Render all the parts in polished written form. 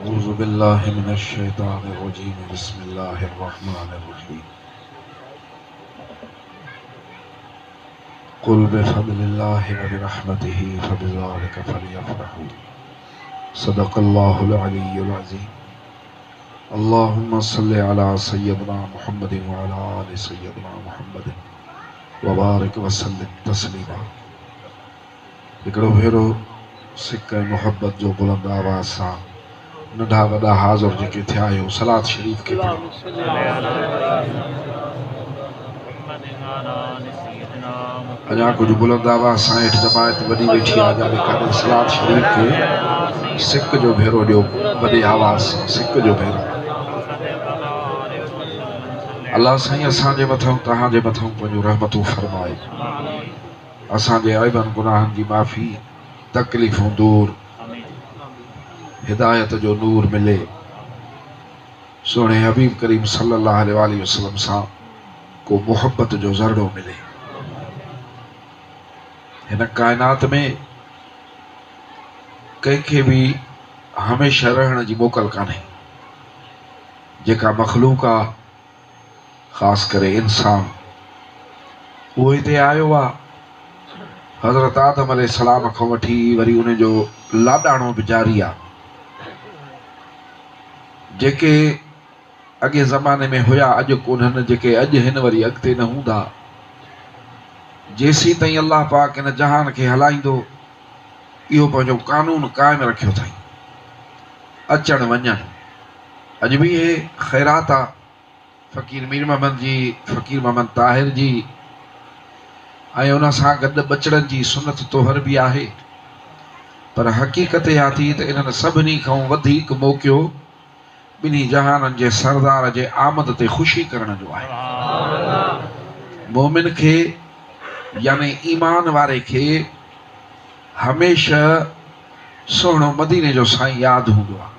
औज़ु बिल्लाहि मिनश शैतानिर रजीम बिस्मिल्लाहिर रहमानिर रहीम कुल बिफज़्लिल्लाहि व बिरहमतिही फबिज़ालिका फलियफ़रहू सदक़ल्लाहुल अलिय्युल अज़ीम। अल्लाहुम्मा सल्लि अला सय्यिदिना मुहम्मदिन व अला आलि सय्यिदिना मुहम्मदिन व बारिक व सल्लिम तस्लीमा। हिकिड़ो भेरो सिक ऐं मुहब्बत जो बुलंद आवाज़ सां नंढा वॾा हाज़िर जेके थिया आहियो सलात शरीफ़ खे पढ़ो। अञा कुझु बुलंद आवाज़ सां हेठि जमायत वॾी वेठी आहे जाने काॾे सलात शरीफ़ खे सिक जो भेरो ॾियो, वॾी आवाज़ सां सिक जो भेरो। अल्लाह साईं असांजे मथां तव्हांजे मथां पंहिंजूं रहमतूं फरमाए, असांजे ऐबनि गुनाहनि जी माफ़ी, तकलीफ़ूं दूर, हिदायत जो नूर मिले, सोने हबीब करीम सल्लल्लाहु अलैहि वसल्लम सां को मोहब्बत जो ज़रड़ो मिले। हिन कायनात में कंहिंखे भी हमेशा रहण जी मोकल कान्हे। जेका मखलूक आहे, ख़ासि करे इंसान, उहो हिते आयो आहे हज़रत आदम अलैहिस्सलाम खां वठी वरी उन जो लाॾाणो बि जारी आहे। जेके अॻे ज़माने में हुया अॼु कोन्हनि, जेके अॼु हिन वरी अॻिते न हूंदा, जेसीं ताईं अल्लाह पाक हिन जहान खे हलाईंदो इहो पंहिंजो कानून क़ाइमु रखियो अथई। अचणु वञणु अॼु बि इहे ख़ैरात आहे फ़क़ीर मीर मोहम्मद जी, फ़क़ीर मोहम्मद ताहिर जी, ऐं उन सां गॾु बचड़नि जी सुनत तोहर बि आहे। पर हक़ीक़त इहा थी त इन्हनि सभिनी खां वधीक मौक़ियो ॿिन्ही जहाननि जे सरदार जे आमद ते ख़ुशी करण जो आहे। मोमिन खे यानी ईमान वारे खे हमेशह सुहिणो मदीने जो साईं यादि हूंदो आहे।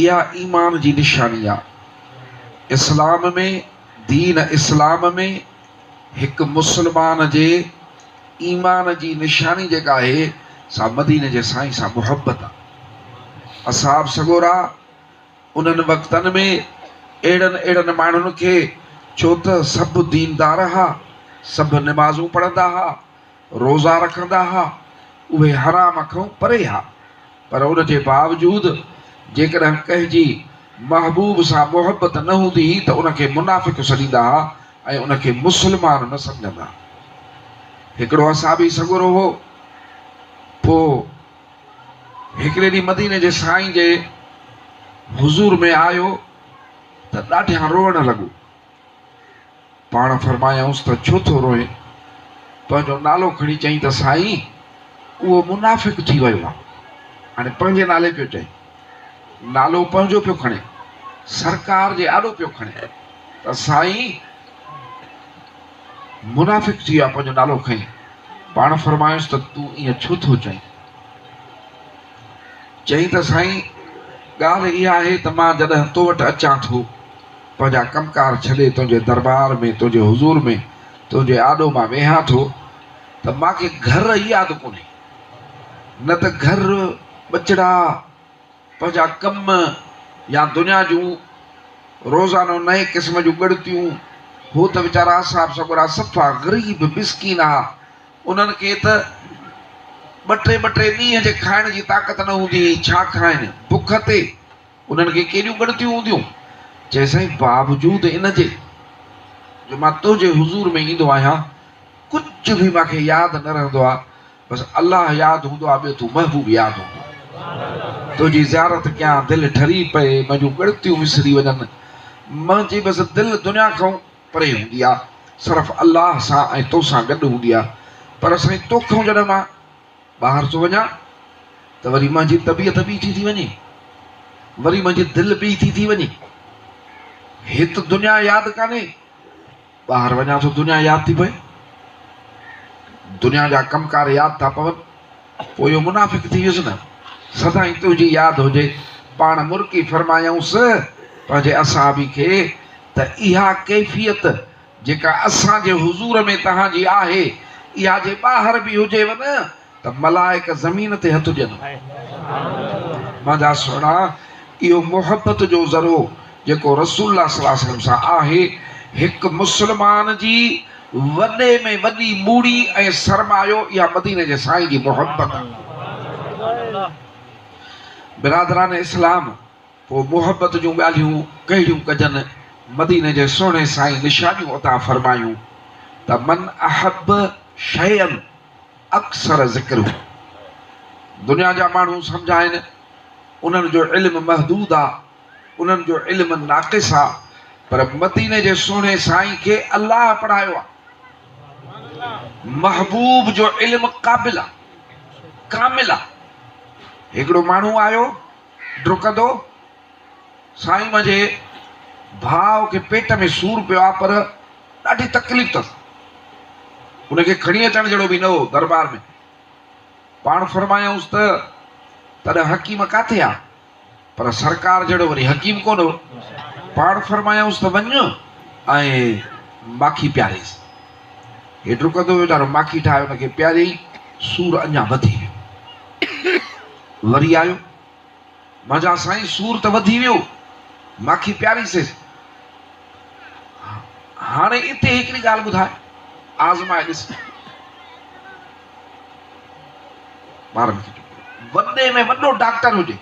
इहा ईमान जी निशानी आहे। इस्लाम में, दीन इस्लाम में हिकु मुस्लमान जे ईमान जी निशानी जेका आहे सा मदीने जे साईं सां मुहब्बत आहे। असहाब सगोरा उन्हनि वक़्तनि में अहिड़नि माण्हुनि खे, छो त सभु दीनदार हुआ, सभु निमाज़ूं पढ़ंदा हुआ, रोज़ा रखंदा हुआ, उहे हराम खां परे हुआ, पर उन जे बावजूदु जेकॾहिं कंहिंजी महबूब सां मुहबत न हूंदी त उनखे मुनाफ़िक़ सॾींदा हुआ ऐं उनखे मुस्लमान न सम्झंदा। हिकिड़ो असहाबी सगोरो हो, पोइ हिकिड़े ॾींहुं मदीने जे साईं जे हुज़ूर में आयो त ॾाढा रोअण लॻो। पाण फरमायऊंसि त छो थो रोए? पंहिंजो नालो खणी चई त साईं उहो मुनाफ़िक़ थी वियो आहे। हाणे पंहिंजे नाले पियो चए, नालो पंहिंजो पियो खणे, सरकार जे आॾो पियो खणे त साईं मुनाफ़िक़ थी वियो आहे, पंहिंजो नालो खई। पाण फरमायुसि त तूं ईअं छो थो चई? चई त साईं ॻाल्हि इहा आहे त मां जॾहिं तो वटि अचां थो, पंहिंजा कमकार छॾे तुंहिंजे दरबार में, तुंहिंजे हुज़ूर में, तुंहिंजे आॾो मां वेहां थो त मूंखे घर यादि कोन्हे, न त घर बचड़ा, पंहिंजा कम या दुनिया जूं रोज़ानो नए क़िस्म जूं ॻणतियूं। हो त वीचारा असहाब सगोरा सफ़ा ग़रीब मिसकीन हा, उन्हनि खे त ॿ टे ॾींहं जे खाइण जी ताक़त न हूंदी, छा खाइनि बुख ते, उन्हनि खे केॾियूं ॻणतियूं हूंदियूं। चए साईं बावजूदु इन जे जो मां तुंहिंजे हुज़ूर में ईंदो आहियां, कुझु बि मूंखे यादि न रहंदो आहे, बसि अलाह यादि हूंदो आहे, ॿियो तूं महबूब यादि हूंदो। तुंहिंजी ज़ियारत कयां, दिलि ठरी पए, मुंहिंजूं ॻणतियूं विसरी वञनि, मुंहिंजी बसि दिलि दुनिया खां परे हूंदी आहे, सिर्फ़ु अलाह सां ऐं तोसां गॾु हूंदी आहे। पर साईं तोखां जॾहिं मां ॿाहिरि थो वञा त वरी मुंहिंजी तबियत ॿी थी वञे, वरी मुंहिंजी दिलि ॿी थी वञे। हिते दुनिया यादि कान्हे, ॿाहिरि वञा थो दुनिया यादि थी पए, दुनिया जा कमकार यादि था पवनि, पोइ इहो मुनाफ़िक़ थी वियुसि न। सदाईं तुंहिंजी यादि हुजे। पाण मुर्की फरमायूंसि पंहिंजे असहाबी खे त इहा कैफ़ियत जेका असांजे हुज़ूर में तव्हांजी आहे, इहा जे ॿाहिरि बि हुजेव न त त मलाइक ज़मीन ते हथ ॾियनि। मुंहिंजा सुहिणा, इहो मुहबत जो ज़रो जेको रसूलुल्लाह सल्लल्लाहु अलैहि वसल्लम सां आहे, हिकु मुस्लमान जी वॾे में वॾी मूड़ी ऐं सरमायो इहा मदीने जे साईं जी मुहबत आहे। बिरादरान इस्लाम, पोइ मुहबत जूं ॻाल्हियूं कहिड़ियूं कजनि, मदीने जे सुहिणे साईं निशानियूं अता फरमायूं त मन अहब शयन अक्सर ज़िक्र। दुनिया जा माण्हू सम्झाइनि उन्हनि जो इल्मु महदूद आहे, उन्हनि जो इल्मु नाक़िस आहे, पर मदीने जे सुहिणे साईं खे अल्लाह पढ़ायो आहे। महबूब जो इल्मु क़ाबिल आहे, कामिल आहे। हिकिड़ो माण्हू आयो डुकंदो, साईं मुंहिंजे भाउ खे पेट में सूरु पियो आहे पर ॾाढी तकलीफ़ अथसि। उनखे खणी अचण जहिड़ो बि न हो दरबार में। पाण फरमायूंसि त तॾहिं हकीम काथे आहे, पर सरकार जहिड़ो वरी हकीम कोन हो। पाण फरमायूंसि त वञ ऐं माखी पियारेसि। हे डुकंदो वीचारो माखी ठाहे हुनखे पियारियईं, सूरु अञा वधी वियो। वरी आयो, मुंहिंजा साईं सूरु त वधी वियो, माखी पियारीसीं। हाणे इते हिकिड़ी ॻाल्हि ॿुधाए, आज़माए ॾिस। ॿारनि खे वॾे में वॾो डॉक्टर हुजे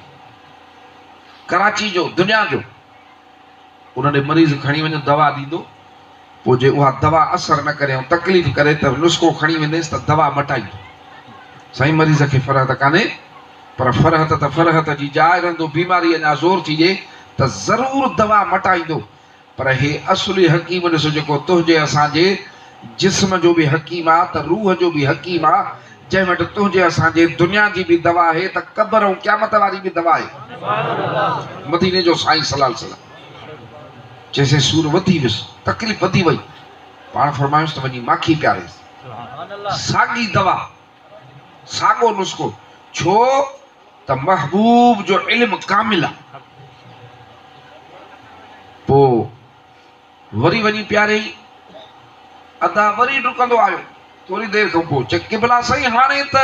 कराची जो, दुनिया जो, उन्हनि मरीज़ खणी वञो, दवा ॾींदो, पोइ जे उहा दवा असर न करे ऐं तकलीफ़ करे त नुस्ख़ो खणी वेंदेसि त दवा मटाईंदो। साईं मरीज़ खे फ़र्क़ु कान्हे, पर फ़र्क़ जी जाइ रहंदो, बीमारी अञा ज़ोर थी ॾिए त ज़रूरु दवा मटाईंदो। पर हे असली हकीम ॾिसो, जेको तुंहिंजे असांजे जिस्म जो बि हकीम आहे त रूह जो बि हकीम आहे, जंहिं वटि तुंहिंजे असांजे दुनिया जी बि दवा आहे त क़ब्र ऐं क़यामत वारी बि दवा आहे। मदीने जो साईं सल्लल्लाहु अलैहि वसल्लम जैसे सूरु वधी वियुसि, तकलीफ़ वधी वई, पाण फरमायुसि त वञी माखी पियारेसि। साॻी दवा, साॻो नुस्ख़ो, छो त महबूब जो इल्मु कामिल आहे। पोइ वरी वञी पियारई, अदा वरी डुकंदो आयो, थोरी देरि खां पोइ चए क़िबला साईं हाणे त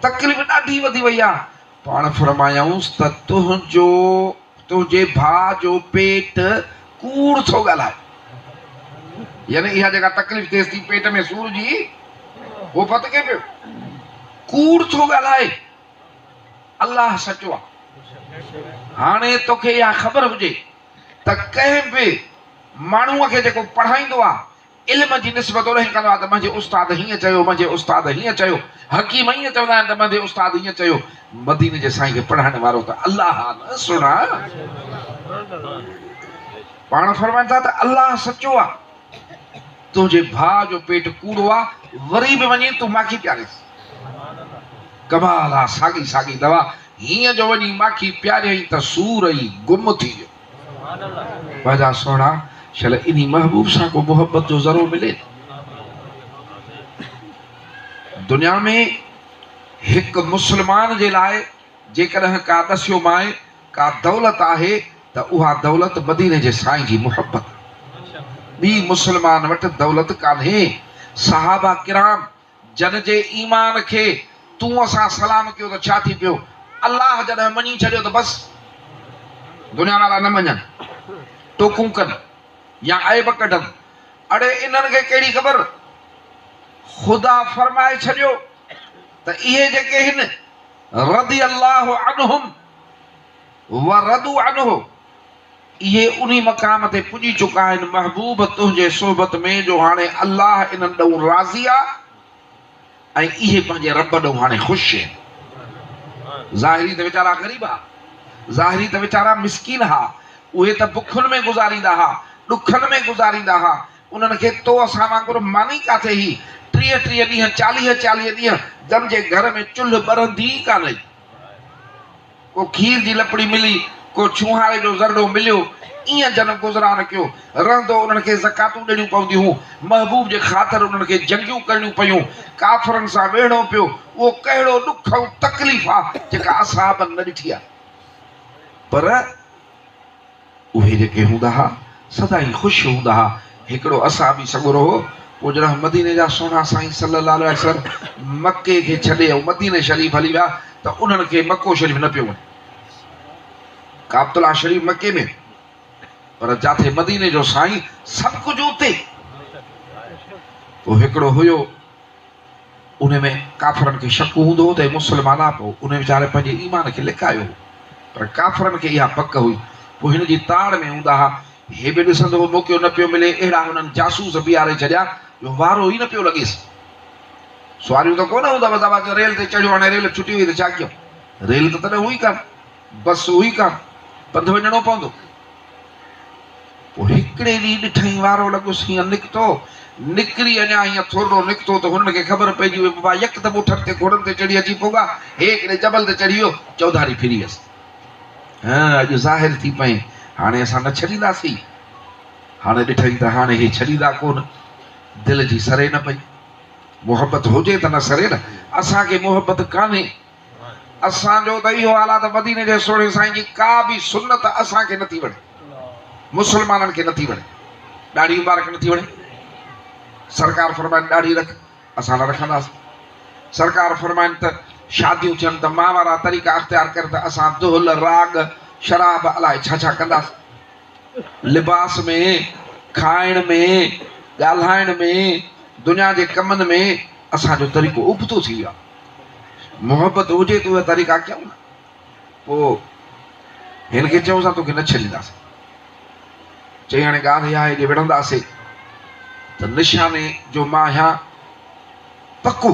तकलीफ़ ॾाढी वधी वई आहे। पाण फरमायूंसि त तुंहिंजे भाउ जो पेट कूड़ थो ॻाल्हाए। यानी इहा जेका तकलीफ़ थिएसि थी पेट में सूर जी, उहो पत के पियो कूड़ थो ॻाल्हाए। अल्लाह सचो आहे। हाणे तोखे इहा ख़बर हुजे त कंहिं बि माण्हूअ खे जेको पढ़ाईंदो आहे, इल्म जी निस्बत उन कंदो आहे त मुंहिंजे उस्ताद हीअं चयो, मुंहिंजे उस्ताद हीअं चयो, हकीम हीअं चवंदा आहिनि त मुंहिंजे उस्ताद हीअं चयो। मदीने जे साईं खे पढ़ाइण वारो त अल्लाह न सुणा। पाण फरमाइनि था त अल्लाह सचो आहे। तुंहिंजे भाउ जो पेट कूड़ो आहे, वरी बि वञी तूं माखी पियारेसि। कमाल आहे, साॻी साॻी दवा। हीअं जो वञी माखी पियारियईं त सूर ई गुम थी वियो। मुंहिंजा सुहिणा, शल इन महबूब सां को मोहब्बत जो ज़रो मिले। दुनिया में हिकु मुस्लमान जे लाइ जेकॾहिं का दस्यो माए का दौलत आहे त उहा दौलत मदीने जे साईं जी मोहब्बत। ॿी मुस्लमान वटि दौलत कान्हे। सहाबा किराम जन जे ईमान खे तूं असां सलाम कयो त छा थी पियो? अल्लाह जॾहिं मञी छॾियो त बसि, दुनिया वारा न मञनि, टोकूं कनि या ऐब कढनि। अड़े इन्हनि खे कहिड़ी ख़बर, ख़ुदा फरमाए छॾियो त इहे जेके आहिनि रदी अल्लाह अन्हुम व रदू अन्हु, इहे उन्ही मक़ाम ते पुॼी चुका आहिनि महबूब तुंहिंजे सोहबत में, जो हाणे अल्लाह इन्हनि ॾांहुं राज़ी आहे ऐं इहे पंहिंजे रब ॾांहुं हाणे ख़ुशि आहिनि। ज़ाहिरी त वीचारा ग़रीब हा, ज़ाहिरी त वीचारा मिसकीन हा, उहे त बुखुनि में गुज़ारींदा हा, ॾुखनि में गुज़ारींदा हा। उन्हनि खे तो असां वांगुरु मानी काथे ही 30-30 ॾींहं 40-40 ॾींहं जन जे घर में चुल्ह ॿरंदी कान्हे। को खीर जी लपड़ी मिली, को छुहारे जो ज़रड़ो मिलियो, ईअं जन गुज़रान कयो रहंदो। उन्हनि खे ज़कातूं ॾियणियूं पवंदियूं, महबूब जे ख़ातिर उन्हनि खे जंगियूं करणियूं पियूं, काफ़रनि सां वेहणो पियो। उहो कहिड़ो ॾुख ऐं तकलीफ़ आहे जेका असहाबनि न ॾिठी आहे। पर उहे जेके हूंदा हा सदाई ख़ुशि हूंदा हा। हिकिड़ो असाबी सॻुरो हो, पोइ जॾहिं मदीने जा सोना साईं सल्लल्लाहु अलैहि वसल्लम मके खे छॾे ऐं मदीने शरीफ़ हली विया त उन्हनि खे मको शरीफ़ न पियो वञे। काबतुल्लाह शरीफ़ मके में, पर जाथे मदीने जो साईं सभु कुझु उते। पोइ हिकिड़ो हुयो, उन में काफ़रनि खे शक हूंदो हो त मुस्लमान आहे, पोइ उन वीचारे पंहिंजे ईमान खे लिकायो, पर काफ़रनि खे इहा पक हुई। पोइ हिन जी ताड़ में हूंदा हुआ, हे बि ॾिसंदो हो मौक़ो न पियो मिले, अहिड़ा हुननि जासूस बीहारे छॾिया जो वारो ई न पियो लॻेसि। सुवारियूं त कोन हूंदा, बसि रेल ते चढ़ियो, हाणे रेल छुटी हुई त छा कयूं, रेल त तॾहिं हुई कान, बस हुई कान, पंधु वञिणो पवंदो। पोइ हिकिड़े ॾींहुं ॾिठई वारो लॻुसि हीअं निकितो, निकिरी अञा हीअं थोरो निकितो त हुननि खे ख़बर पइजी वई बाबा यकदमि उठनि ते घोड़नि ते चढ़ी अची पोगा, हे हिकिड़े जबल ते चढ़ी वियो, चौधारी फिरी वियसि। अॼु ज़ाहिर थी पई, हाणे असां न छॾींदासीं। हाणे ॾिठई त हाणे हे छॾींदा कोन, दिलि जी सरे न पई। मुहबत हुजे त न सरे न, असांखे मुहबत कान्हे। असांजो त इहो हाल आहे त मदीने जे सोणे साईं जी का बि सुन्नत असांखे नथी वणे, मुस्लमाननि खे नथी वणे। ॾाढ़ी मुबारक नथी वणे, सरकार फरमाइनि ॾाढ़ी रख, असां न रखंदासीं। सरकार फरमाइनि त शादियूं थियनि त मां वारा तरीक़ा अख़्तियार कर त असां दुहल राग शराब अलाए छा छा कंदासीं। लिबास में, खाइण में, ॻाल्हाइण में, दुनिया जे कमनि में असांजो तरीक़ो उबतो थी वियो आहे। मुहबत हुजे त उहे तरीक़ा कयूं न। पोइ हिन खे चयूं असां तोखे न छॾींदासीं। चई हाणे ॻाल्हि इहा हेॾे विढ़ंदासीं त निशाने जो मां आहियां पको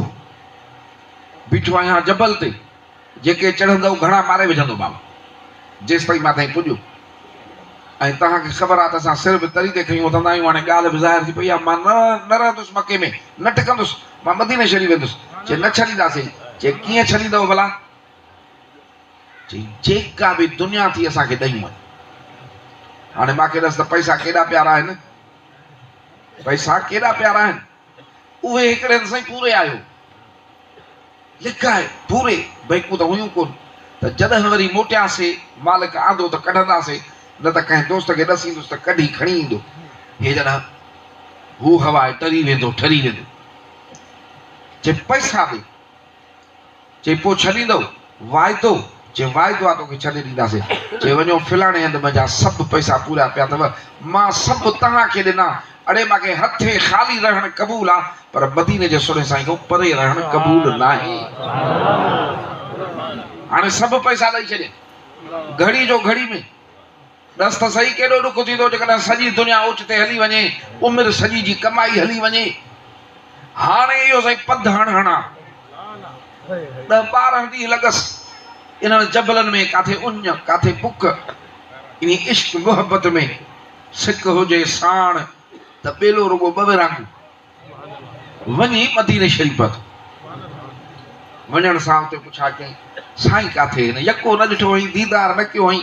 बीठो आहियां जबल ते, जेके चढ़ंदव घणा मारे विझंदो मां, जेसि ताईं मां ताईं पुॼो। ऐं तव्हांखे ख़बर आहे त असां सिर बि तरी ते खयूं वठंदा आहियूं। हाणे ॻाल्हि बि ज़ाहिर थी पई आहे, मां न रहंदुसि मके में, न टिकंदुसि, मां मदीने शरीफ़ वेंदुसि। चए न छॾींदासीं। चए कीअं छॾींदव भला? चई जेका बि दुनिया थी असांखे ॾेई वञ। हाणे मूंखे ॾिस त पैसा केॾा प्यारा आहिनि, पैसा केॾा प्यारा आहिनि। उहे हिकिड़े हंधि साईं पूरे आयो, लिकाए पूरे, बैंकूं त हुयूं कोन। त जॾहिं वरी मोटियासीं, मालिक आंदो त कढंदासीं, न त कंहिं दोस्त खे ॾसींदुसि त कढी खणी ईंदो। हे जॾहिं हू हवा टरी वेंदो, ठरी वेंदो। चए पैसा ॾे। चए पोइ छॾींदव? वाइदो? चए वाइदो आहे तोखे छॾे ॾींदासीं। चए वञो फलाणे हंधि मुंहिंजा सभु पैसा पूरा पिया अथव, मां सभु तव्हांखे ॾिना। अड़े मूंखे हथे ख़ाली रहणु क़बूल आहे, पर मदीने जे सुणे साईं खां परे रहणु क़बूल न आहे। हाणे सभु पैसा ॾेई छॾे, घड़ी जो घड़ी में। ॾस त सही केॾो ॾुख थींदो जेकॾहिं सॼी दुनिया ओचिते हली वञे, उमिरि सॼी जी कमाई हली वञे। हाणे इहो साईं पध हणा 10-12 ॾींहं लॻसि इन्हनि जबलनि में, काथे उञ, काथे बुख। इन इश्क मुहबत में सिक हुजे साण त ॿेलो रुगो ॿ विरांगू वञी मदीने शरीफ़ वञण सां उते पुछा कई साईं काथे? हिन यको न ॾिठो हुई, दीदार न कयो हुई,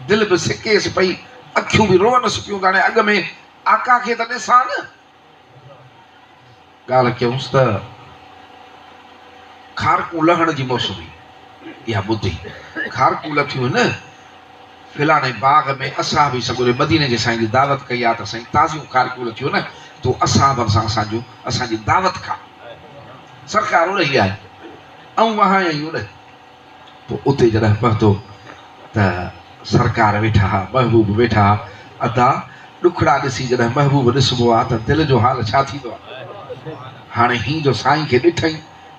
दिलि बि सिकेसि पई, अखियूं बि रोअनसि पियूं। हाणे अॻ में आका खे त ॾिसां न। ॻाल्हि कयूंसि त खारकूं लहण जी मौसम हुई, इहा ॿुधी। खारकूं लथियूं न फिलाणे बाग में, असां बि सॻोरे मदीने जे साईं जी दावत कई आहे त साईं ताज़ियूं खारकूं लथियूं न, तूं असां सां असांजी दावत खा। सरकार उड़ई आहे ऐं वहां आई उड़। पोइ उते जॾहिं पहुतो त सरकार वेठा, महबूब वेठा। अदा ॾुखड़ा ॾिसी जॾहिं महबूब ॾिसबो आहे त दिलि जो हाल छा थींदो आहे। हाणे हीअं जो साईं खे ॾिठई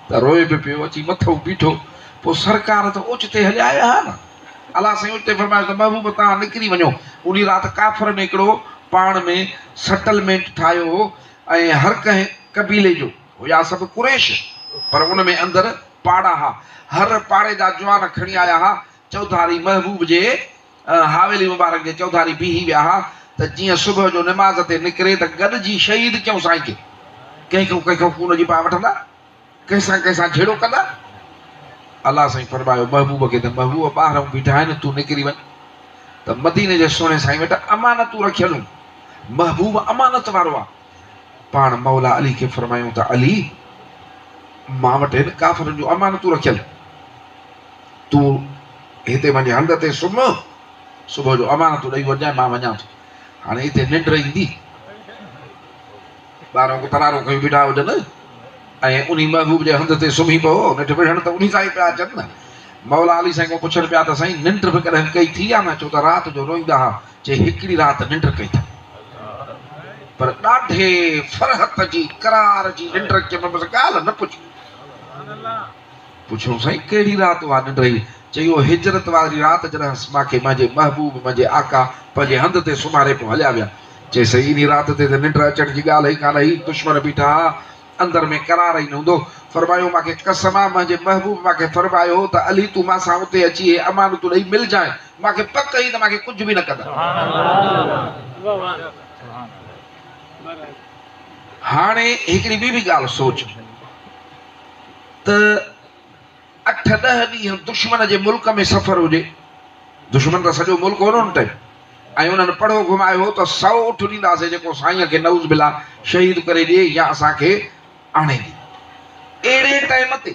त रोए बि पियो, अची मथो बीठो। पोइ सरकार त ओचिते हलिया आया हा न। अलाह साईं उते फरमायो त महबूब तव्हां निकिरी वञो। उन राति काफ़रनि हिकिड़ो पाण में सेटलमेंट ठाहियो हो, ऐं हर कंहिं कबीले जो हुया सभु कुरैश, पर उन में अंदरि पाड़ा हा। हर पाड़े जा जवान खणी आया हा। चौधारी महबूब जे हावेली मुबारक जे चौधारी बीही विया हा त जीअं सुबुह जो निमाज़ ते निकिरे त गॾिजी शहीद कयूं साईं खे। कंहिंखां खून जी पाउ वठंदा, कंहिंसां झेड़ो कंदा। अलाह साईं फरमायो महबूब खे त महबूब ॿाहिरां बीठा आहिनि, तूं निकिरी वञ। त मदीने जे सुहिणे साईं वटि अमानतूं रखियलूं, महबूब अमानत वारो आहे। पाण मौला अली खे फरमायूं त अली मां वटि हिन काफ़रनि जूं अमानतूं रखियल, तूं हिते वञे हंध ते सुम्ह, सुबुह जो अमानतूं ॾेई वञाए, मां वञा थो। हाणे हिते निंड ईंदी, ॿारों को तरारो कयूं बीठा हुजनि ऐं उन महबूब जे हंध ते सुम्ही पियो नेठि वेहण त उन सां ई पिया अचनि न। मौला अली साईं को पुछनि पिया त साईं निंड बि कॾहिं कई थी आहे न? छो त राति जो रोईंदा हुआ, चई हिकिड़ी राति निंड कई अथनि, पर ॾाढे फ़रहत जी करार जी निंड चयो बसि ॻाल्हि न पुछ। पुछो साईं कहिड़ी राति उहा निंड रही? चई उहो हिजरत वारी राति जॾहिं मूंखे मुंहिंजे महबूब मुंहिंजे आका पंहिंजे हंध ते सुम्हारे पोइ हलिया विया। चई सही इन राति ते त निंड अचण जी ॻाल्हि ई कान हुई, दुश्मन बीठा अंदर में करार ई न हूंदो। फरमायो मूंखे कसम आहे मुंहिंजे महबूब मूंखे फरमायो त अली तूं मां सां उते अची अमानतूं ॾेई मिल जाए, मूंखे पक ई त मूंखे कुझु बि न कंदा। हाणे हिकिड़ी ॿी बि ॻाल्हि सोच त 8-10 ॾींहं दुश्मन जे मुल्क में सफ़र हुजे, दुश्मन त सॼो मुल्क हो न टाइम, ऐं उन्हनि पढ़ो घुमायो त 100 उठ ॾींदासीं जेको साईं खे नऊज़ बिल्ला शहीद करे ॾिए या असांखे आणे ॾिए। अहिड़े टाइम ते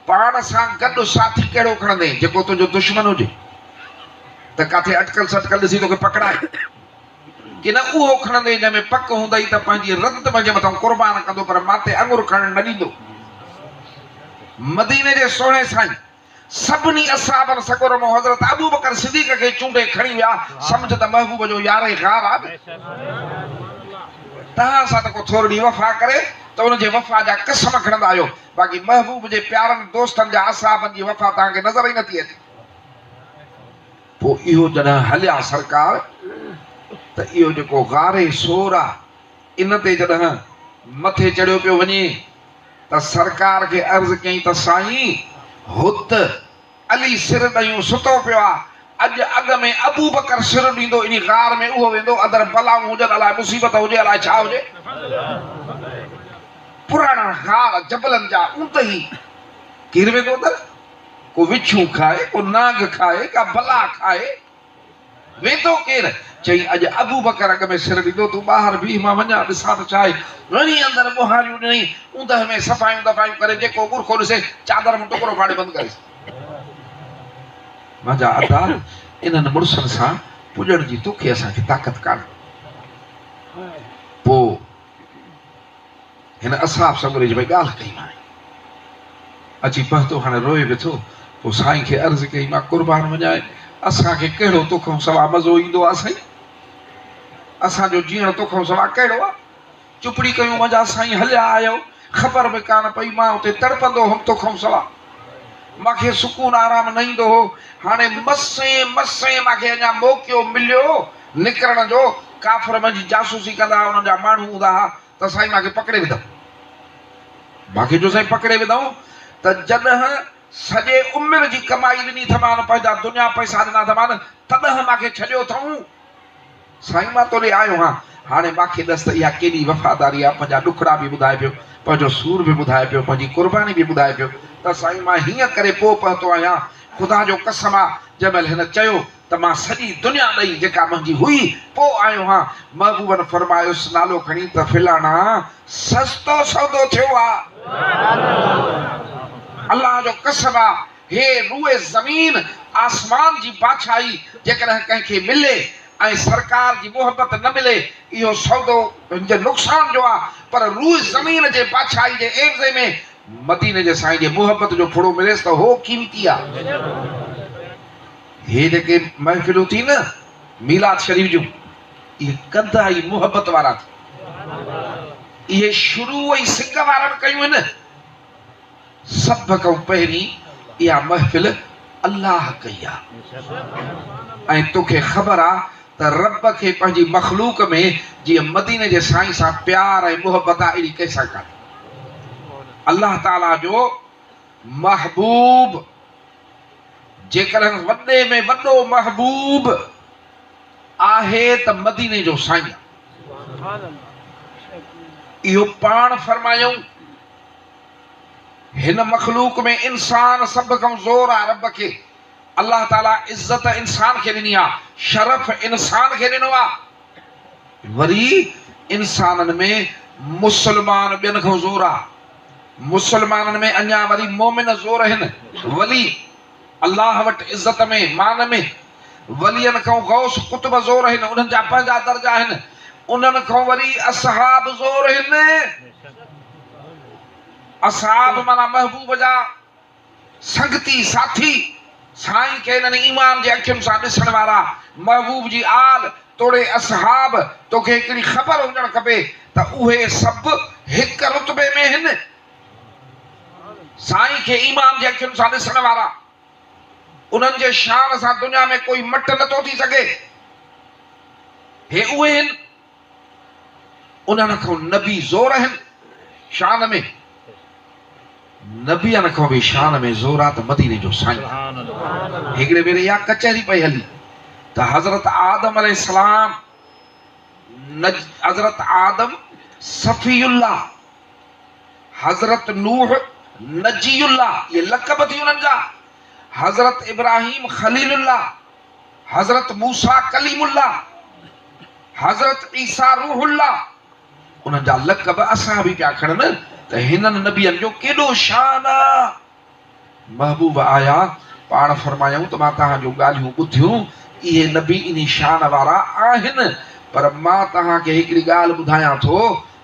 पाण सां गॾु साथी कहिड़ो खणंदे जेको तुंहिंजो दुश्मन हुजे त काथे अटकल सटकल ॾिसी तोखे पकड़ाए, की न उहो खणंदे जंहिंमें पक हूंदई त पंहिंजी रत मुंहिंजे मथां कुर्बान कंदो पर माते अंगुर खणण न ॾींदो। मदीने जे सोणे साईं सभिनी असहाबनि सगुर में हज़रत अबू बकर सिद्दीक़ खे चूंडे खणी विया, सम्झ त महबूब जो यार गार आहे, तव्हां सां त को थोरी वफ़ा करे त उनजे वफ़ा जा कसम खणंदा आहियो, बाक़ी महबूब जे प्यारनि दोस्तनि जा असहाबनि जी वफ़ा तव्हांखे नज़र ई नथी अचे। पोइ इहो जॾहिं हलिया सरकार त इहो जेको गारे सोर आहे इन ते जॾहिं मथे चढ़ियो पियो वञे त सरकार खे अर्ज़ कई त साईं हुत अली सिर ॾयूं सुतो पियो आहे, अॼु अॻ में अबू बकर सिर ॾींदो इन गार में उहो वेंदो, अंदरि बलाऊं हुजनि अलाए मुसीबत हुजे अलाए छा हुजे। पुराणा गार जबलनि जा ऊंट ई केरु वेंदो अंदरि? को विछू खाए, को नाग खाए, का बला खाए, वेंदो केरु? चई अॼु अबू बकर अॻ में सिर ॾींदो, तूं ॿाहिरि बीह मां वञा ॾिसां त छा आहे। वञी अंदरि बुहारियूं ॾिनई, ऊंदहि में सफ़ाइयूं दफ़ाइयूं करे जेको बुरखो ॾिसे चादर में टुकड़ो फाड़े बंदि करे। मुंहिंजा अदा इन्हनि मुड़ुसनि सां पुॼण जी तोखे असांखे ताक़त कान्हे। पोइ हिन असहाब समुरे जी भई ॻाल्हि कई मां अची पहुतो, हाणे रोए वेठो। पोइ साईं खे अर्ज़ कई मां कुर्बान वञाए असांखे कहिड़ो तोखां सवाइ मज़ो ईंदो आहे साईं, असांजो जीअण तोखां सवाइ कहिड़ो आहे? चुपड़ी कयूं मुंहिंजा साईं हलिया आयो, ख़बर बि कान पई, मां उते तड़पंदो हुउमि तोखां सवाइ, मूंखे सुकून आराम न ईंदो हो। हाणे मसे मसे मूंखे अञा मौक़ो मिलियो निकिरण जो, काफ़िर मुंहिंजी जासूसी कंदा हुआ, उन्हनि जा माण्हू हूंदा हुआ त साईं मूंखे पकड़े विधऊं। मूंखे जो साईं पकड़े विधऊं त जॾहिं सॼे उमिरि जी कमाई ॾिनी अथमान, पंहिंजा दुनिया पैसा ॾिना अथमान, तॾहिं मूंखे छॾियो अथऊं। साईं मां तोॾे आयो हां, हाणे मूंखे ॾस त इहा केॾी वफ़ादारी आहे। पंहिंजा ॾुखड़ा बि ॿुधाए पियो, पंहिंजो सूर बि ॿुधाए पियो, पंहिंजी कुर्बानी बि ॿुधाए पियो त साईं मां हीअं करे पोइ पहुतो आहियां। ख़ुदा जो कसम आहे, जंहिं महिल हिन चयो त मां सॼी दुनिया ॾेई जेका मुंहिंजी हुई पोइ आयो हां, महबूबनि फरमायोसि नालो खणी त फिलाणा सस्तो सौदो थियो आहे। अल्लाह जो कसम आहे, हे रूए ज़मीन आसमान जी बादशाही जेकॾहिं कंहिंखे मिले ऐं सरकार जी मोहबत न मिले, इहो सौदो जो नुक़सान जो आहे, पर रूए ज़मीन जे बादशाही जे एवज़े में मदीने जे साईं जे मोहबत जो फुड़ो मिलेसि त हो कीमती आहे। हे जेके महफ़िलूं थी न मीलाद शरीफ़ जूं, इहे कंदा ई मोहबत वारा थी, इहे शुरू ई सिक वारनि कयूं आहिनि। सभ खां पहिरीं इहा महफ़िल अल्लाह कई आहे, ऐं तोखे ख़बर आहे त रब खे पंहिंजी मख़लूक में जीअं मदीने जे साईं सां प्यार ऐं मोहबत आहे, अहिड़ी कंहिंसां कान्हे। अल्लाह ताला जो महबूब जेकॾहिं वॾे में वॾो महबूब आहे त मदीने जो साईं, इहो पाण फरमायूं। हिन मखलूक में इंसान सभ खां ज़ोर आहे रब खे। अल्लाह ताला इज़त इंसान खे ॾिनी आहे, शरफ़ इंसान खे ॾिनो आहे। वरी इंसाननि में मुस्लमान ॿियनि खां ज़ोर आहे, मुस्लमाननि में अञा वरी मोमिन ज़ोर आहिनि। वली अल्लाह वटि इज़त में मान में वलियनि खां गौस कुतुब ज़ोर आहिनि, उन्हनि जा पंहिंजा दर्जा आहिनि। उन्हनि खां वरी असहाब ज़ोर आहिनि। असहाब माना महबूब जा संगती साथी, साईं खे इन्हनि ईमान जे अखियुनि सां ॾिसण वारा, महबूब जी आल तोड़े असहाब। तोखे हिकिड़ी ख़बर हुजणु खपे त उहे सभु हिक रुतबे में आहिनि। साईं खे ईमान जे अखियुनि सां ॾिसण वारा, उन्हनि जे शान सां दुनिया में कोई मट नथो थी सघे। हे उहे आहिनि। उन्हनि खां नबी ज़ोर आहिनि शान में। नबियनि खां बि शान में ज़ोर आहे त मदीने जो साईं। हिकिड़े भेरे इहा कचहरी पई हली त हज़रत आदम अलैहिस्सलाम, हज़रत आदम सफ़ीउल्लाह, हज़रत नूह नजीउल्लाह, ये लक़ब थी उन्हनि जा। हज़रत इब्राहिम खलीलुल्लाह, हज़रत मूसा कलीमुल्लाह, हज़रत ईसा रूहुल्लाह, उन्हनि जा लक़ब असां बि पिया खणनि त हिननि नबियनि जो केॾो शान आहे। महबूब आया, पाण फरमायूं त मां तव्हांजो ॻाल्हियूं ॿुधियूं, इहे नबी इन शान वारा आहिनि, पर मां तव्हांखे हिकिड़ी ॻाल्हि ॿुधायां थो,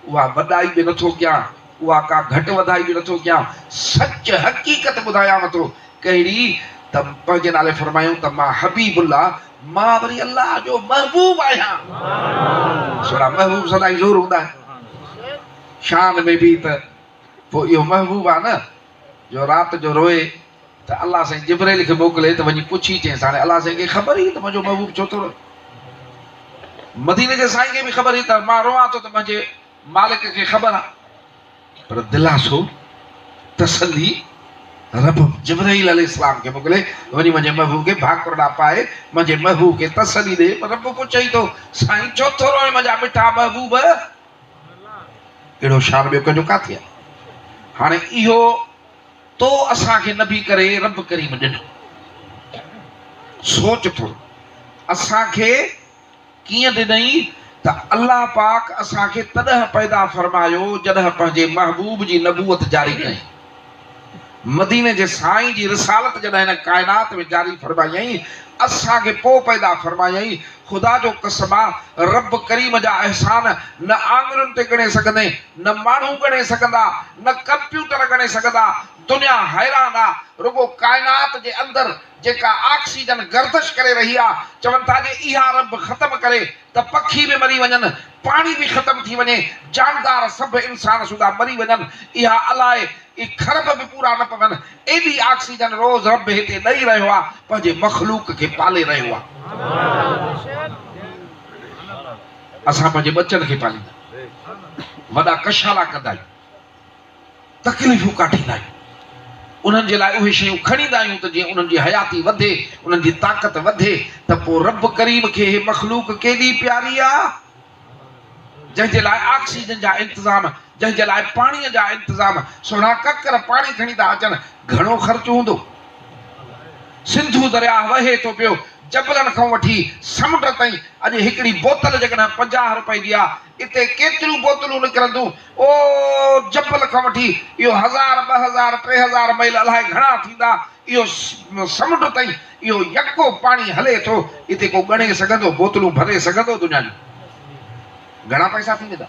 उहा वॾाई बि नथो कयां, उहा का घटि वधाई बि नथो कयां, सच हक़ीक़त ॿुधायांव थो। कहिड़ी? त पंहिंजे नाले फरमायूं त मां हबीबुल्लाह, मां वरी अल्लाह जो महबूब आहियां। सोड़ा महबूब सदाईं ज़ोर हूंदा आहिनि शान में बि। त पोइ इहो महबूब आहे न, जो राति जो रोए त अल्लाह साईं जिब्राइल खे मोकिले त वञी पुछी चएसि, हाणे अल्लाह साईं खे ख़बर ई त मुंहिंजो महबूब छो थो रोए। मदीने जे साईं खे बि ख़बर ई त मां रोआं थो त मुंहिंजे मालिक खे ख़बर आहे, पर दिलासो तसली रब जिब्राइल अलैहिस्सलाम खे मोकिले, वञी मुंहिंजे महबूब खे भाकुरड़ा पाए, मुंहिंजे महबूब खे तसली ॾे। रब पुछई थो, साईं छो थो रोए मुंहिंजा मिठा महबूब? अहिड़ो शान ॿियो कंहिंजो काथे आहे? हाणे इहो तो असांखे नबी करे रब करीम ॾिनो। सोच थोरो, असांखे कीअं ॾिनई त अल्लाह पाक असांखे तॾहिं पैदा फरमायो जॾहिं पंहिंजे महबूब जी नबूअत जारी कई। मदीने जे साईं जी रिसालत जॾहिं हिन काइनात में जारी फरमायई, असांखे पोइ पैदा फरमायई। ख़ुदा जो कसम आहे, रब करीम जा अहसान न आंगुरनि ते ॻणे सघंदे, न माण्हू ॻणे सघंदा, न कंप्यूटर ॻणे सघंदा। दुनिया हैरान आहे, रुगो काइनात जे अंदरि जेका ऑक्सीजन गर्दिश करे रही आहे, चवनि था जे इहा रब ख़तमु करे त पखी बि मरी वञनि, पाणी बि ख़तमु थी वञे, जानदार सभु इंसान सुधा मरी वञनि, इहा अलाए खरब बि पूरा न पवनि, एॾी ऑक्सीजन रोज़ रब हिते ॾेई रहियो आहे, पंहिंजे मख़लूक खे पाले रहियो आहे। असां पंहिंजे बचनि खे पालींदा, वॾा कशाला कंदा आहियूं, तकलीफ़ूं काटींदा आहियूं, उन्हनि जे लाइ उहे शयूं खणींदा आहियूं त जीअं उन्हनि जी हयाती वधे, उन्हनि जी ताक़त वधे। त पोइ रब करीम खे हे मख़लूक केॾी प्यारी आहे, जंहिंजे लाइ ऑक्सीजन जा इंतज़ाम, जंहिंजे लाइ पाणीअ जा इंतज़ाम। सुहिणा ककर पाणी खणी था अचनि, घणो ख़र्च हूंदो? सिंधू दरिया वहे थो पियो, जबलनि खां वठी समुंड ताईं। अॼु हिकिड़ी बोतल जेकॾहिं 50 रुपए जी आहे, इते केतिरियूं बोतलूं निकिरंदियूं? ओ जबल खां वठी इहो 1000, 2000, 3000 मैल अलाए घणा थींदा, इहो समुंड ताईं इहो यको पाणी हले थो। इते को ॻणे सघंदो? बोतलूं भरे सघंदो दुनिया जूं? घणा पैसा थी वेंदा?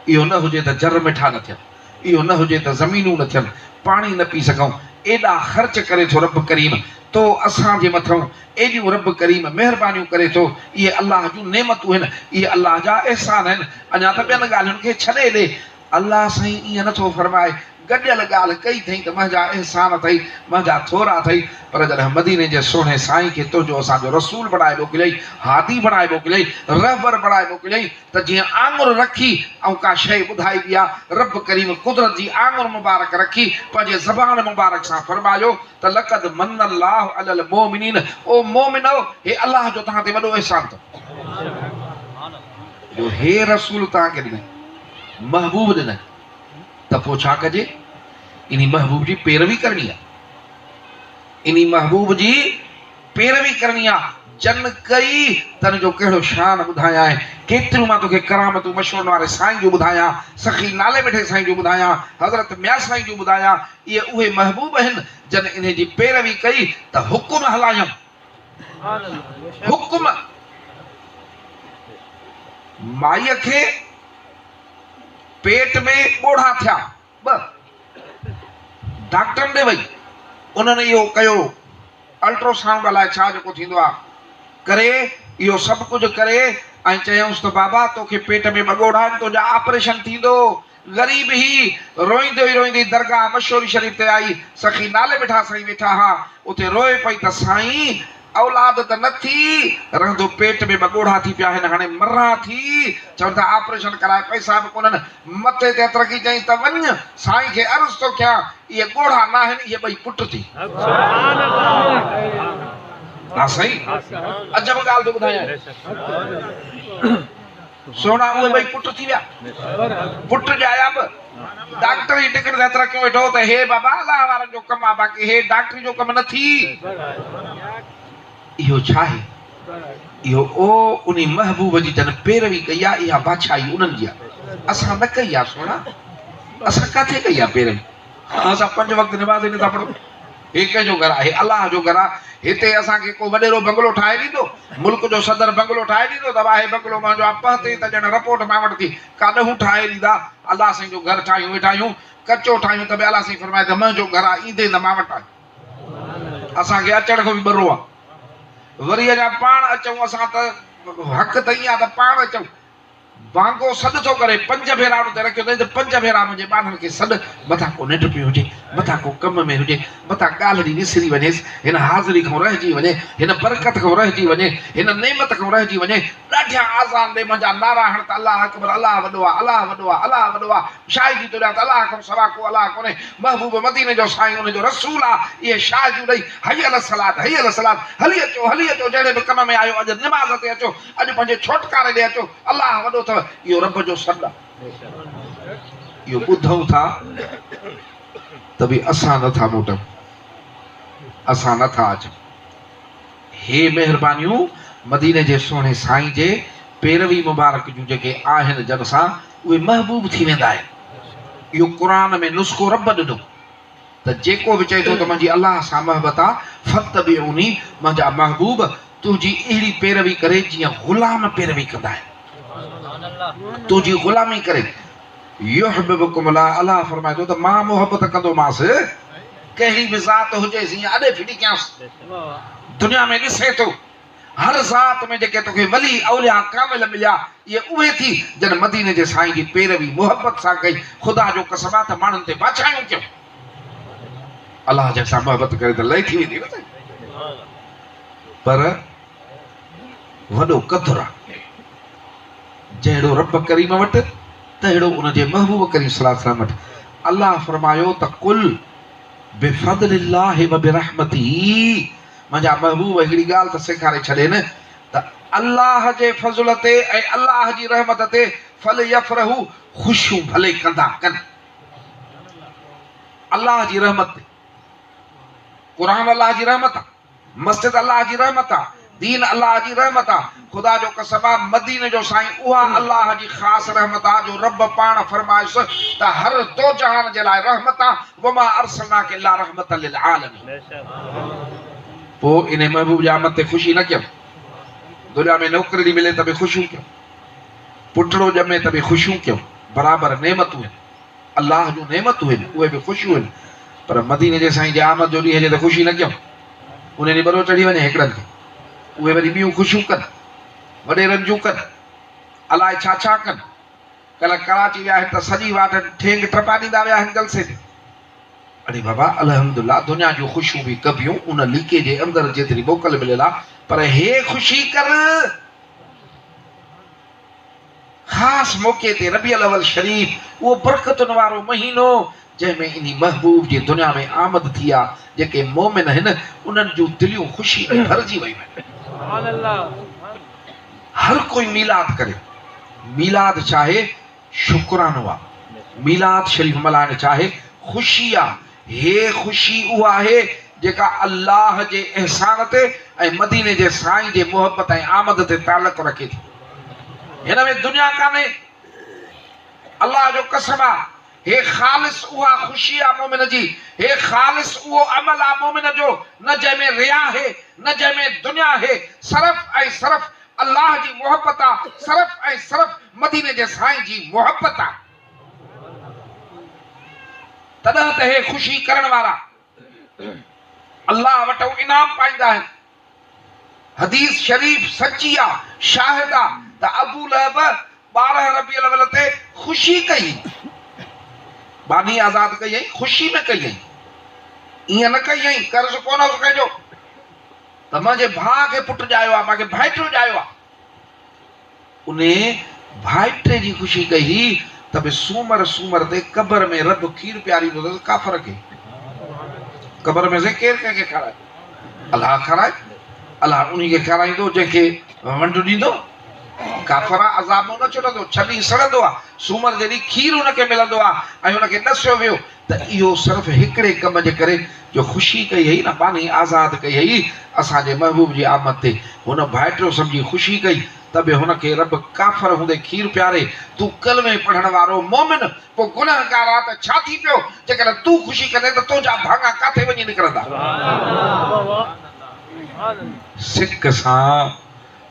इहो न हुजे त जर मिठा न थियनि, इहो न हुजे त ज़मीनूं न थियनि, पाणी न पी सघूं। एॾा ख़र्च करे थो रब करीम तो असांजे मथां, एॾियूं रब करीम महिरबानियूं करे थो। इहे अलाह जूं नेमतूं आहिनि, इहे अलाह जा अहसान आहिनि। अञा त ॿियनि ॻाल्हियुनि खे छॾे ॾे, अलाह साईं ईअं नथो फरमाए गॾियल ॻाल्हि कई अथई त मुंहिंजा अहसान अथई, मुंहिंजा थोरा अथई। पर जॾहिं मदीने जे सुहिणे साईं खे तुंहिंजो असांजो रसूल बणाए मोकिलियई, हादी बणाए मोकिलियई, रहबर बणाए मोकिलियई, त जीअं आङुर रखी ऐं का शइ ॿुधाइबी आहे, रब करीम कुदरत जी आङुर मुबारक रखी पंहिंजे ज़बान मुबारक सां फरमायो त लक़द मन अल्लाहु अलल मोमिनीन, ओ मोमिनो, हे अल्लाह जो तव्हां ते वॾो अहसान अथव जो हे रसूल तव्हांखे ॾिनई, महबूब ॾिनई। त पोइ छा कजे? इन महबूब जी पैरवी करणी आहे, इन महबूब जी पैरवी करणी आहे। जन कई तन जो कहिड़ो शान ॿुधायां आहे, केतिरियूं मां तोखे करामतूं मशहूर वारे साईं जो ॿुधायां, सखी नाले वेठे साईं जो ॿुधायां, हज़रत मियां साईं जो ॿुधायां। इहे उहे महबूब आहिनि जन इन जी पैरवी कई त हुकुम हलायम, हुकुम माईअ खे पेट में ॻोढ़ा थिया ॿ, डॉक्टर ॾे वई, उन्हनि इहो कयो अल्ट्रासाउंड अलाए छा जेको थींदो आहे करे, इहो सभु कुझु करे ऐं चयऊंसि त बाबा तोखे पेट में ॿ ॻोढ़ा आहिनि, तुंहिंजा ऑपरेशन थींदो। ग़रीब ही रोईंदे रोईंदे दरगाह मशहूरी शरीफ़ ते आई, सखी नाले वेठा साईं वेठा हा, उते रोए पई त साईं औलाद त न थी, रहंदो पेट में ॿ ॻोढ़ा थी पिया आहिनि, हाणे मरां थी, चवनि था ऑपरेशन कराए, पैसा बि कोन्हनि, मथे ते हथ रखी चईं त वञ साईं खे अर्ज़ु थो कयां, इहे ॻोढ़ा न आहिनि, इहे ॿई पुट थी। हा साईं, अजब ॻाल्हि थो ॿुधायां, सोना उहे ॿई पुट थी विया, पुट ॼाया बि। डॉक्टर जी टिकट ते हथ रखियो वेठो त हे बाबा अलाह वारनि जो कमु आहे, बाक़ी हे डॉक्टरी जो कमु न थी। इहो छा आहे? इहो ओ उन महबूब जी जन पैरवी कई आहे, इहा बादशाही उन्हनि जी आहे, असां न कई आहे सोना, असां किथे कई आहे पैरवी? असां 5 वक़्त निमाज़ ई नथा पढ़ूं। हे कंहिंजो घर आहे? अलाह जो घर आहे। हिते असांखे को वॾेरो बंगलो ठाहे ॾींदो, मुल्क जो सदर बंगलो ठाहे ॾींदो त हे बंगलो मुंहिंजो आहे, पहुते त ॼण रिपोर्ट मां वटि थी काॾहूं ठाहे ॾींदा। अलाह साईं जो घर ठाहियूं वेठा आहियूं, कचो ठाहियूं त बि अलाह साईं फरमाए त मुंहिंजो घर आहे, ईंदे न मां वटि आहे। असांखे अचण खां बि ॿरो आहे, वरी अञा पाण अचूं, असां त हक़ त ईअं आहे त पाण अचूं। वांगो सॾु थो करे, 5 भेरा उते रखियो अथई त 5 भेरा मुंहिंजे ॿारनि खे सॾु, मथां को निंड पियो हुजे, मथां को कम में हुजे, मथां ॻाल्हि ॾी विसरी वञेसि, हिन हाज़िरी खां रहिजी वञे, हिन बरकत खां रहिजी वञे, हिन नेमत खां रहिजी वञे, ॾाढा आज़ान ॾे मुंहिंजा नारा हण त अलाह अकबर, अलाह वॾो आहे, अलाह वॾो आहे, अलाह वॾो आहे, शाहिदी थो ॾियां त अलाह खां सवा को अलाह कोन्हे, महबूब मदीने जो साईं उनजो रसूल आहे। इहे शाहिदियूं ॾेई हई अल सलात, हई अल सलात, हली अचो जहिड़े बि कम में आयो, अॼु निमाज़ ते अचो, अॼु पंहिंजे छोटकारे ॾे अचो, अलाह वॾो अथव। इहो रब जो सॾु आहे। इहो ॿुधूं था त बि असां नथा मोटूं, असां नथा अचूं। हे महिरबानियूं मदीने जे सोणे साईं जे पैरवी मुबारक जूं जेके आहिनि, जन सां उहे महबूब थी वेंदा आहिनि। इहो क़ुरान में नुस्ख़ो रब ॾिनो त जेको बि चए थो त मुंहिंजी अलाह सां मोहबत आहे, फत्तबिऊनी, मुंहिंजा महबूब तुंहिंजी अहिड़ी पैरवी करे जीअं ग़ुलाम पैरवी कंदा आहिनि, तुंहिंजी ग़ुलामी करे। युहिब्बुकुमुल्लाह, अलाह फरमाए थो त मां मोहबत कंदोमांसि, कहिड़ी बि ज़ात हुजे, जीअं अॾे फिटी कयांसि, दुनिया में ॾिसे थो हर ज़ात में जेके तोखे वली औलिया कामिल मिलिया, इहे उहे थी जन मदीने जे साईं जी पैरवी मोहबत सां कई। ख़ुदा जो कसम आहे त माण्हुनि ते बादशाहियूं कयूं, अलाह जंहिंसां मोहबत करे त लही थी वेंदी न साईं, पर वॾो क़दुरु आहे। जहिड़ो रब करीम वटि तहिड़ो उनजे महबूब करीम सल्लल्लाहु अलैहि वसल्लम वटि। अलाह फरमायो त कुल बिफज़लिल्लाहि व बिरहमतिही, मुंहिंजा महबूब हिकिड़ी ॻाल्हि त सेखारे छॾेनि त अलाह जे फज़ल ते ऐं अलाह जी रहमत ते फल यफ़रहू, ख़ुशियूं भले कंदा कनि। अलाह जी रहमत ते, क़ुरान अलाह जी रहमत आहे, मस्जिद अलाह जी रहमत आहे, दीन अलाह जी रहमत आहे। ख़ुदा जो कसम आहे मदीने जो साईं उहा अलाह जी ख़ासि रहमत आहे जो रब पाण फरमाइसि त हर दो जहान जे लाइ रहमत आहे, वमा अरसलनाक इल्ला रहमतल लिल आलमीन। पोइ इन महबूब जी आमद ते ख़ुशी न कयूं, दुनिया में नौकरी मिले त बि ख़ुशियूं कयूं, पुटड़ो ॼमे त बि ख़ुशियूं कयूं, बराबरि नेमतूं आहिनि, अलाह जूं नेमतूं आहिनि, उहे बि ख़ुशियूं आहिनि। पर मदीने जे साईं जे आमद जो ॾींहुं हुजे त ख़ुशी न कयूं, उन ॾींहुं ॿरो चढ़ी वञे हिकिड़नि खे, उहे वरी ॿियूं ख़ुशियूं कनि, वॾे रंजूं कनि, अलाए छा छा कनि। कल्ह कराची विया आहिनि त सॼी वाट ठेंग टपा ॾींदा विया आहिनि जलसे ते। अरे बाबा अल्हम्दुलिल्लाह, दुनिया जूं ख़ुशियूं बि कबियूं, उन लीके जे अंदरि जेतिरी मोकल मिलियल आहे, पर हे ख़ुशी कर ख़ासि मौक़े ते, रबीउल अव्वल शरीफ़, उहो बरकतुनि वारो महीनो जंहिंमें इन महबूब जी दुनिया में आमद थी आहे। जेके मोमिन आहिनि उन्हनि जूं दिलियूं ख़ुशी में भरिजी वयूं आहिनि। हर कोई मीलाद करे, मीलाद चाहे शुक्रानो आहे, मीलाद शरीफ़ मल्हाइण चाहे ख़ुशी आहे। हे ख़ुशी उहा आहे जेका अल्लाह जे एहसान ते ऐं मदीने जे साईं जे मोहबत ऐं आमद ते तालुक़ रखे थी। हिन में दुनिया कान्हे, अल्लाह जो कसम आहे। हे ख़ालिस उहा ख़ुशी आहे मोमिन जी, हे ख़ालिस उहो अमल आहे मोमिन जो, न जंहिंमें रिया आहे, न जंहिंमें दुनिया आहे। सिर्फ़ ऐं सिर्फ़ अल्लाह जी मोहब्बत आ, सिर्फ ऐं सिर्फ मदीने जे साईं जी मोहब्बत आ। तॾहिं त हे ख़ुशी करण वारा अल्लाह वटि इनाम पाईंदा आहिनि। हदीस शरीफ सची आ, शाहिद आ त अबू लहब 12 रबीउल अव्वल ते ख़ुशी कई, बानी आज़ाद कई, ख़ुशी में कई, ईअं न कई कर्ज़ कोन हो कंहिंजो त मुंहिंजे भाउ खे पुटु ॼायो आहे, मूंखे भाइटियो ॼायो आहे। उन भाइटे जी ख़ुशी कई त भई सूमर सूमर ते क़बर में रब खीर पियारींदो अथसि काफ़र खे। क़बर में से केरु कंहिंखे खाराए? अलाह खाराए। अलाह उन्ही खे खाराईंदो जंहिंखे वंड ॾींदो। काफ़र अज़ाब न छॾंदो, छॾी सड़ंदो आहे। सूमर जॾहिं खीर हुनखे मिलंदो आहे ऐं हुनखे ॾसियो वियो त इहो सिर्फ़ु हिकिड़े कम जे करे जो ख़ुशी कई हुई न, बानी आज़ाद कई हुई असांजे महबूब जी आमद ते, हुन भाइटियो सम्झी ख़ुशी कई त बि हुनखे रब काफ़र हूंदे खीर पियारे। तूं कलमे पढ़ण वारो मोमिन पोइ गुनहगार आहे त छा थी पियो? जेकॾहिं तूं ख़ुशी कंदे त तुंहिंजा भाङा किथे वञी निकिरंदा? सिक सां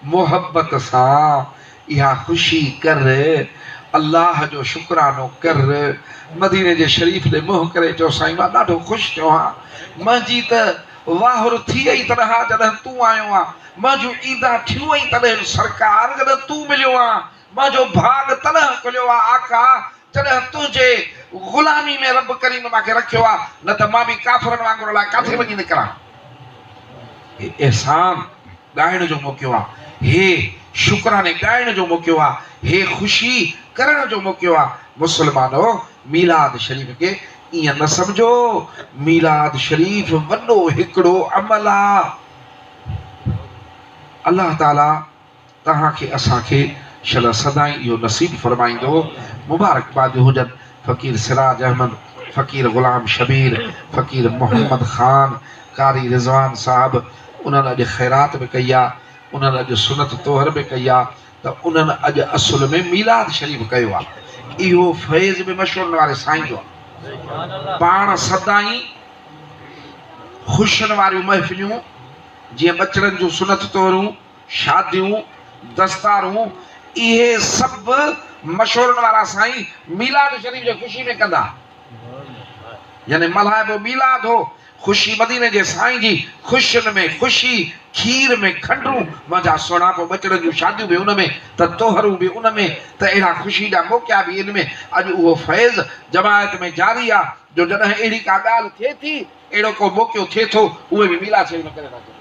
मोहब्बत सां इहा ख़ुशी कर, अल्लाह जो शुक्रानो कर। मदीने जे शरीफ़ ॾे मुंहुं करे चओ साईं मां ॾाढो ख़ुशि थियो आहियां, मुंहिंजी त वाहुर थी वई तॾहिं जॾहिं तूं आयो आहे, मुंहिंजूं ईंदा थियूं वई तॾहिं सरकार जॾहिं तूं मिलियो आहे, मुंहिंजो भाग तॾहिं खुलियो आहे आका जॾहिं तुंहिंजे ग़ुलामी में रब करीम मूंखे रखियो आहे, न त मां बि काफ़िरनि वांगुरु अलाए किथे वञी निकिरां। हे एहसान ॻाइण जो मौक़ो आहे, हे शुक्राने ॻाइण जो मौक़ो आहे, हे ख़ुशी करण जो मौक़ो आहे। मुस्लमानो मीलाद शरीफ़ खे ईअं न सम्झो, मीलाद शरीफ़ वॾो हिकिड़ो अमल आहे। अल्लाह ताला तव्हांखे असांखे शल सदाई इहो नसीब फरमाईंदो। मुबारकबाद हुजनि फ़कीर सिराज अहमद, फ़कीर ग़ुलाम शबीर, फ़कीर मोहम्मद ख़ान, कारी रिज़वान साहब। उन्हनि अॼु ख़ैरात बि कई आहे, उन्हनि अॼु सुनत तोहर बि कई आहे, त उन्हनि अॼु असुल में मीलाद शरीफ़ कयो आहे। इहो फैज़ बि मशहूरु वारे साईं जो आहे। पाण सदाई ख़ुशियुनि वारियूं महफ़िलियूं जीअं बचड़नि जूं सुनत तोहरूं, शादियूं, दस्तारूं, इहे सभु मशहूरनि वारा साईं मीलाद शरीफ़ जो ख़ुशी में कंदा। यानी मल्हाइबो मीलाद हो, ख़ुशी मदीने जे साईं जी ख़ुशियुनि में ख़ुशी, खीर में खंडूं, मुंहिंजा सोना पोइ बचड़नि जूं शादियूं बि उन में, त तोहरूं बि उन में, त अहिड़ा ख़ुशी जा मौक़ा बि इन में। अॼु उहो फैज़ जमायत में जारी आहे जो जॾहिं अहिड़ी का ॻाल्हि थिए थी, अहिड़ो को मौक़ो थिए थो, उहे बि मीलाद शरीफ़ करे था सघनि।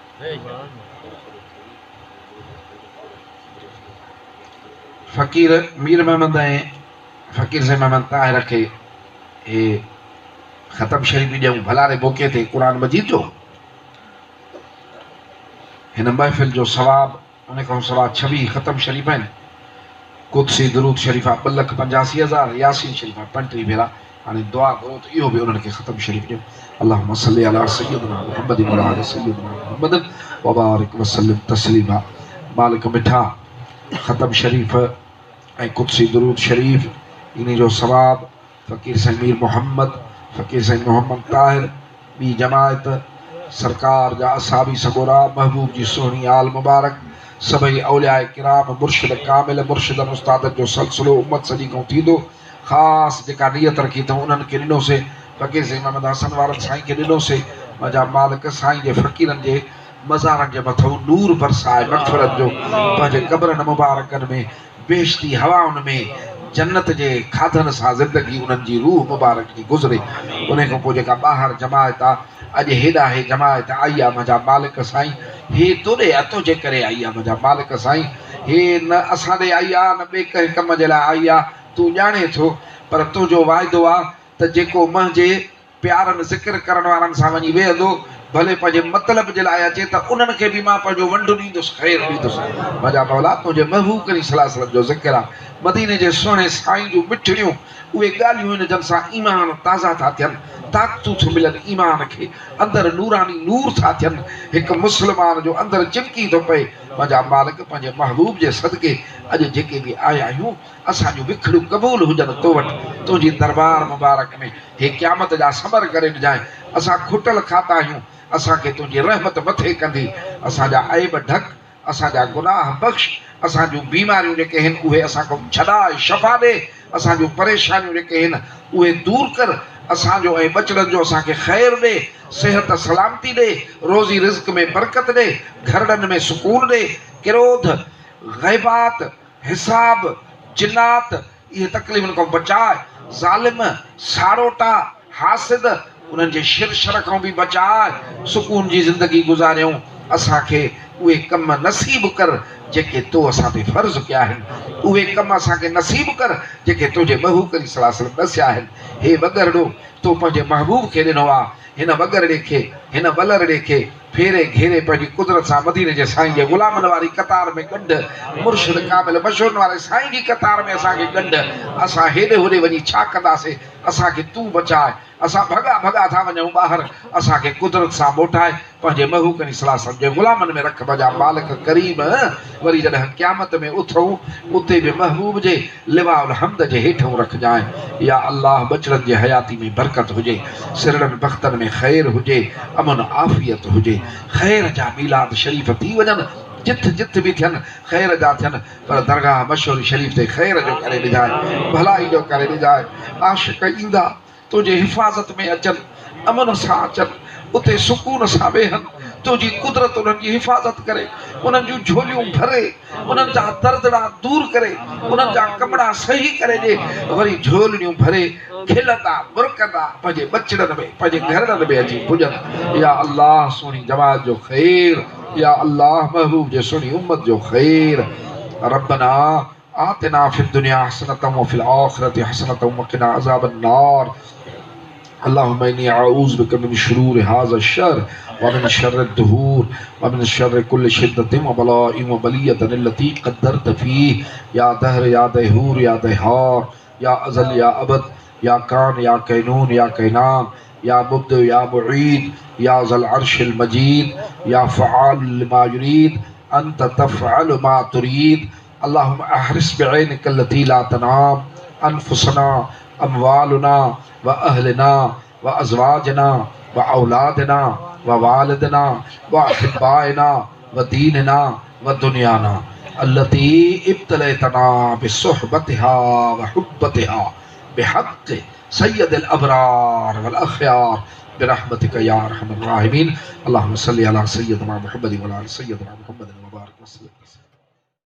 फ़कीर मीर महमद ऐं फ़कीर साईं महमद ताहिर खे हे ख़तम शरीफ़ ॾियूं भलारे मौक़े ते क़ुरान मजीद जो। हिन महफ़िल जो सवाब उन खां सवाइ 26 ख़तम शरीफ़ आहिनि। कुदसी दरूद शरीफ़ आहे 2,85,000, यासीन शरीफ़ आहे 35 भेरा। हाणे दुआ घुरो त इहो बि उन्हनि खे ख़तम शरीफ़ ॾियो। अल्लाहुम्मा सल्ली अला सय्यिदना मुहम्मदिन व अला सय्यिदना मुहम्मदिन व बारिक वसल्लिम तस्लीमा। मालिक मिठा ख़तम शरीफ़ ऐं कुदसी दरूद शरीफ़ इन जो सवाब फ़कीर साईं मीर मोहम्मद, फ़कीर साईं मोहम्मद ताहिर, ॿी जमायत, सरकार जा असाबी सगोरा, महबूब जी सुहिणी आल मुबारक, सभई औलियाए किराम, मुर्शिद कामिल, मुर्शिद उस्ताद जो सिलसिलो उम्मत सॼी खां थींदो। ख़ासि जेका नियत रखी अथऊं उन्हनि खे ॾिनोसीं। फ़कीर साईं मोहम्मद हसन वारनि साईं खे ॾिनोसीं। मुंहिंजा मालिक साईं जे फ़कीरनि जे मज़ारनि जे मथां नूर बरसाए मग़फ़िरत जो, पंहिंजे क़बरनि मुबारकनि में बेशती हवाउनि में जन्नत जे खाधनि सां ज़िंदगी उन्हनि जी रूह मुबारक जी गुज़रे। उन खां पोइ जेका ॿाहिरि जमायत आहे, अॼु हेॾा हे जमायत आई आहे मुंहिंजा मालिक साईं, हे तोड़े हथो जे करे आई आहे मुंहिंजा मालिक साईं। हे न असां ॾे आई आहे न ॿिए कंहिं कम जे लाइ आई आहे, तूं ॼाणे थो। पर तुंहिंजो वाइदो आहे त जेको मुंहिंजे प्यारनि ज़िक्र करण वारनि सां वञी वेहंदो, भले पंहिंजे मतिलब जे लाइ अचे त उन्हनि खे बि मां पंहिंजो वंड ॾींदुसि, ख़ैर ॾींदुसि। मुंहिंजा मौला तुंहिंजे महबूब करीम सल्लल्लाहु अलैहि वसल्लम जो ज़िक्र आहे, मदीने जे सुहिणे साईं जूं मिठड़ियूं उहे ॻाल्हियूं आहिनि जिन सां ईमान ताज़ा था थियनि, ताक़तूं थियूं मिलनि ईमान खे, अंदरि नूरानी नूर था थियनि, हिकु मुस्लमान जो अंदरि चिमकी थो पए। मुंहिंजा मालिक पंहिंजे महबूब जे सदके अॼु जेके बि आया आहियूं असांजूं विखड़ियूं क़बूल हुजनि तो वटि, तुंहिंजी दरबार मुबारक में हे क़यामत जा सबर करे ॾिजांइ। असां खुटल खाता आहियूं, असांखे तुंहिंजी रहमत मथे कंदी, असांजा ऐब ढक असांजा गुनाह बख़्श, असां जूं बीमारियूं जेके आहिनि उहे असांखे छॾाए शफ़ा ॾे, असां जूं परेशानियूं जेके आहिनि उहे दूर कर, असांजो ऐं बचड़नि जो असांखे ख़ैरु ॾे, सिहत सलामती ॾे, रोज़ी रिज़्क़ में बरकत ॾे, घरड़नि में सुकून ॾे, क्रोध ग़ैबात हिसाब जिन्नात इहे तकलीफ़ुनि खां बचाए, ज़ालिम साड़ोटा हासिद उन्हनि जे शिरशर खां बि बचाए, सुकून जी ज़िंदगी गुज़ारियूं। असांखे उहे कम नसीब कर जेके तो असां ते फ़र्ज़ कया आहिनि, उहे कम असांखे नसीब कर जेके तुंहिंजे महबूब करीम सल्लल्लाहु अलैहि वसल्लम दसिया आहिनि। हे वगरड़ो, तो पंहिंजे महबूब खे ॾिनो आहे, हिन वगरड़े खे, हिन वलरड़े खे फेरे घेरे पंहिंजी कुदरत सां मदीने जे साईं जे ग़ुलामनि वारी कतार में गंढ, मुर्शिद कामिल मशहूर वारे साईं जी कतार में असांखे गंढ। असां हेॾे होॾे वञी छा कंदासीं, असांखे तूं बचाए, असां भॻा भॻा था वञूं ॿाहिरि, असांखे कुदरत सां मोटाए पंहिंजे महबूब करीम सल्लल्लाहु अलैहि वसल्लम जे ग़ुलामनि में रख पंहिंजा मालिक करीम। वरी जॾहिं क़यामत में उथूं उते बि महबूब जे लिवाउल हम्द जे हेठूं रखजांइ। या अल्लाह बचड़नि जे हयाती में बरकत हुजे, सिरड़नि बख़्तनि में ख़ैर हुजे, अमन आफ़ियत हुजे, ख़ैर जा मीलाद शरीफ़ थी वञनि, जिथ जिथ बि थियनि ख़ैर जा थियनि, पर दरगाह मशहूर शरीफ़ ते ख़ैर जो करे ॾिजाए, भलाई जो करे ॾिजाए। आशिक़ ईंदा तुंहिंजे हिफ़ाज़त में अचनि, अमन सां अचनि, उते सुकून सां वेहनि, तुंहिंजी कुदरत उन्हनि जी हिफ़ाज़त करे, उन्हनि जूं झोलियूं भरे, उन्हनि जा दर्दड़ा दूर करे, उन्हनि जा कपिड़ा सही करे ॾे, वरी झोलियूं भरे खिलंदा मुरकंदा पंहिंजे बचड़नि में, पंहिंजे घरनि में अची पुॼनि। या अल्लाह सुहिणी जमात जो ख़ैर, या अल्लाह महबूब जे सुहिणी उम्मत जो ख़ैर। रब्बना आतिना फिद दुनिया हसनतम व फिल आखिरति हसनतम व क़िना अज़ाबन्नार। अल्लाहुम्मा इन्नी अऊज़ु बिका मिन शुरूरि हाज़ा शर व मिन शर्रि दुहूर व मिन शर्रि कुल्लि शिद्दतिन व बलाइन व बलियतिन अल्लती क़द्दरत फ़ीह। या दहर या दहूर या दहार या अज़ल या अबद या कान या कैनून या कैनान या मुब्द या मुईद या ज़ल अर्शिल मजीद या फ़आल लिमा युरीद अंत तफ़अल मा तुरीद। अल्लाहुम्मा अहरिस बिऐनिक अल्लती ला तनाम अनफुसना अमवालना व अहलना व अज़वाजना व औलादना व वालिदना व अहिब्बाइना व दीनना व दुनियाना अल्लती इब्तलैतना बिसुहबतिहा व हुब्बतिहा बिहक़्क़ि सय्यदिल अबरार वल अख़यार बिरहमतिका या अरहमर राहिमीन। अल्लाहुम्मा सल्लि अला सय्यदिना मुहम्मदिन व अला आलि सय्यदिना मुहम्मदिन व बारिक वसल्लम।